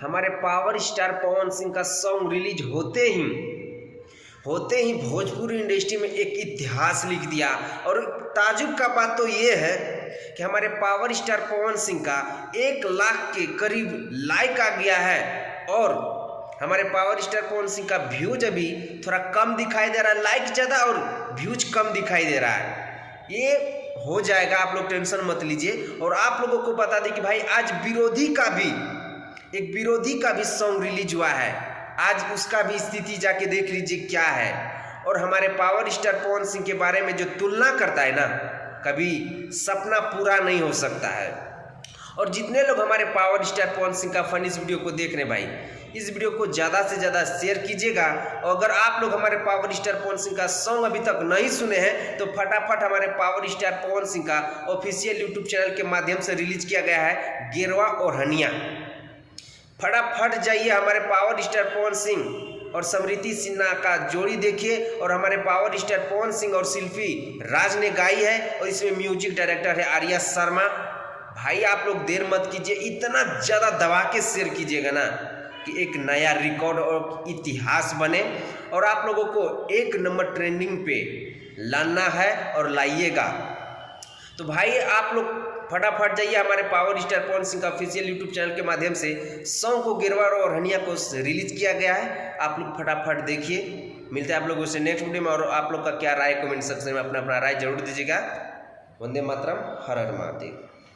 हमारे power star Pawan Singh का song release होते ही भोजपुरी इंडस्ट्री में एक इतिहास लिख दिया। और ताजुब का बात तो ये है कि हमारे पावर स्टार पवन सिंह का 1 लाख के करीब लाइक आ गया है और हमारे पावर स्टार पवन सिंह का व्यूज अभी थोड़ा कम दिखाई दे रहा है, लाइक ज़्यादा और व्यूज कम दिखाई दे रहा है। ये हो जाएगा, आप लोग टेंशन मत लीजिए। और आप लोगों को बता दें कि भाई आज विरोधी का भी सॉन्ग रिलीज हुआ है, आज उसका भी स्थिति जाके देख लीजिए क्या है। और हमारे पावर स्टार पवन सिंह के बारे में जो तुलना करता है ना, कभी सपना पूरा नहीं हो सकता है। और जितने लोग हमारे पावर स्टार पवन सिंह का फनी वीडियो को देख रहे हैं भाई, इस वीडियो को ज़्यादा से ज़्यादा शेयर कीजिएगा। और अगर आप लोग हमारे पावर स्टार पवन सिंह का सॉन्ग अभी तक नहीं सुने हैं तो फटाफट हमारे पावर स्टार पवन सिंह का ऑफिशियल यूट्यूब चैनल के माध्यम से रिलीज किया गया है गेरवा और हनिया। फटाफट जाइए, हमारे पावर स्टार पवन सिंह और समृति सिन्हा का जोड़ी देखिए। और हमारे पावर स्टार पवन सिंह और शिल्पी राज ने गाई है और इसमें म्यूजिक डायरेक्टर है आर्या शर्मा। भाई आप लोग देर मत कीजिए, इतना ज़्यादा दबा के शेयर कीजिएगा ना कि एक नया रिकॉर्ड और इतिहास बने और आप लोगों को 1 नंबर ट्रेंडिंग पे लाना है और लाइएगा। तो भाई आप लोग फटाफट जाइए, हमारे पावर स्टार पवन सिंह का ऑफिशियल यूट्यूब चैनल के माध्यम से सॉन्ग को गेरवा और हनिया को रिलीज किया गया है। आप लोग फटाफट देखिए। मिलते हैं आप लोगों से नेक्स्ट वीडियो में। और आप लोग का क्या राय कमेंट सेक्शन में अपना राय जरूर दीजिएगा। वंदे मातरम, हर हर महादेव।